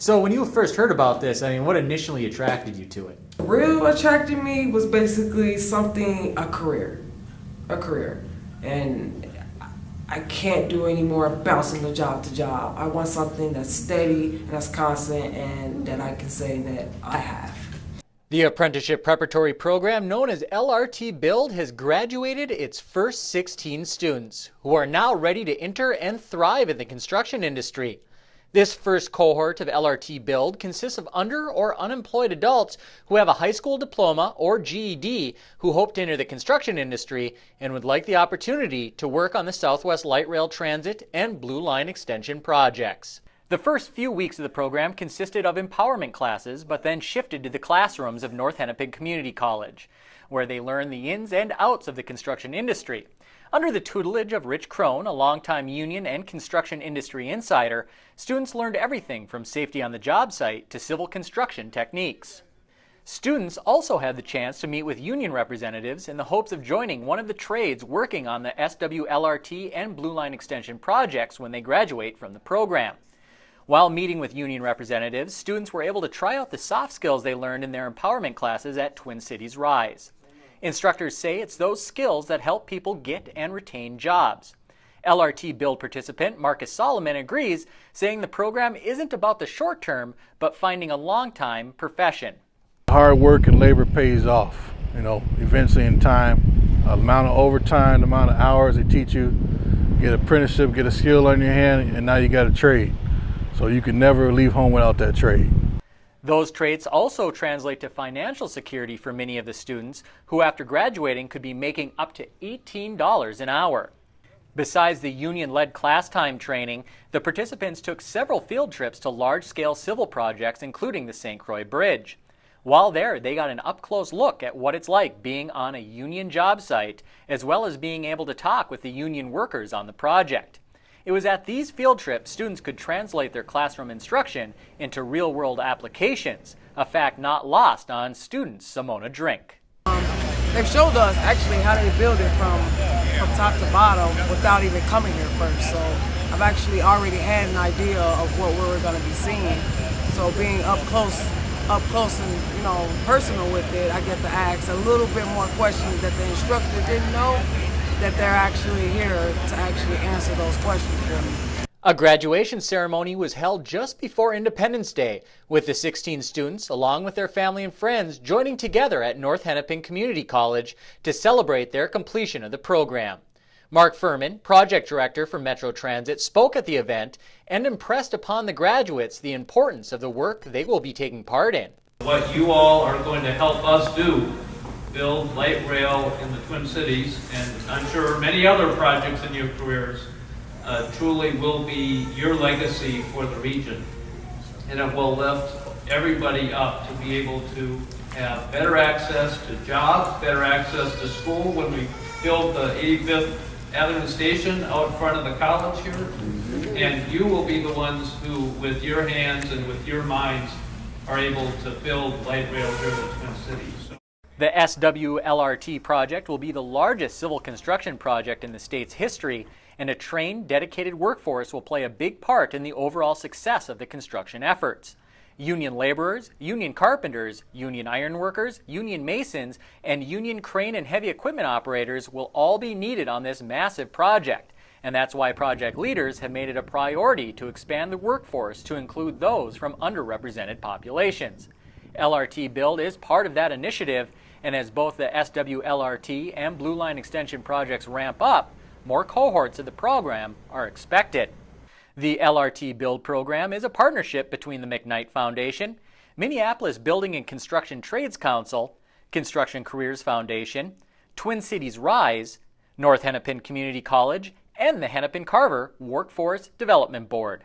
So when you first heard about this, I mean, what initially attracted you to it? Real attracted me was basically a career. And I can't do any more bouncing from job to job. I want something that's steady and that's constant and that I can say that I have. The apprenticeship preparatory program known as LRT Build has graduated its first 16 students who are now ready to enter and thrive in the construction industry. This first cohort of LRT Build consists of under or unemployed adults who have a high school diploma or GED who hope to enter the construction industry and would like the opportunity to work on the Southwest Light Rail Transit and Blue Line Extension projects. The first few weeks of the program consisted of empowerment classes, but then shifted to the classrooms of North Hennepin Community College, where they learn the ins and outs of the construction industry. Under the tutelage of Rich Crone, a longtime union and construction industry insider, students learned everything from safety on the job site to civil construction techniques. Students also had the chance to meet with union representatives in the hopes of joining one of the trades working on the SWLRT and Blue Line Extension projects when they graduate from the program. While meeting with union representatives, students were able to try out the soft skills they learned in their empowerment classes at Twin Cities Rise. Instructors say it's those skills that help people get and retain jobs. LRT Build participant Marcus Solomon agrees, saying the program isn't about the short term, but finding a long-time profession. Hard work and labor pays off, eventually in time. The amount of overtime, the amount of hours they teach you, get an apprenticeship, get a skill on your hand, and now you got a trade. So you can never leave home without that trade. Those traits also translate to financial security for many of the students who after graduating could be making up to $18 an hour. Besides the union-led class time training, the participants took several field trips to large-scale civil projects including the St. Croix Bridge. While there, they got an up-close look at what it's like being on a union job site, as well as being able to talk with the union workers on the project. It was at these field trips students could translate their classroom instruction into real-world applications, a fact not lost on student Simona Drink. They've showed us actually how they build it from top to bottom without even coming here first. So I've actually already had an idea of what we're going to be seeing. So being up close and personal with it, I get to ask a little bit more questions that the instructor didn't know, that they're actually here to actually answer those questions for me. A graduation ceremony was held just before Independence Day, with the 16 students, along with their family and friends, joining together at North Hennepin Community College to celebrate their completion of the program. Mark Furman, project director for Metro Transit, spoke at the event and impressed upon the graduates the importance of the work they will be taking part in. What you all are going to help us do, build light rail in the Twin Cities, and I'm sure many other projects in your careers, truly will be your legacy for the region. And it will lift everybody up to be able to have better access to jobs, better access to school. When we build the 85th Avenue Station out in front of the college here, and you will be the ones who, with your hands and with your minds, are able to build light rail here in the Twin Cities. The SWLRT project will be the largest civil construction project in the state's history, and a trained, dedicated workforce will play a big part in the overall success of the construction efforts. Union laborers, union carpenters, union ironworkers, union masons, and union crane and heavy equipment operators will all be needed on this massive project, and that's why project leaders have made it a priority to expand the workforce to include those from underrepresented populations. LRT Build is part of that initiative, and as both the SWLRT and Blue Line Extension projects ramp up, more cohorts of the program are expected. The LRT Build program is a partnership between the McKnight Foundation, Minneapolis Building and Construction Trades Council, Construction Careers Foundation, Twin Cities Rise, North Hennepin Community College, and the Hennepin Carver Workforce Development Board.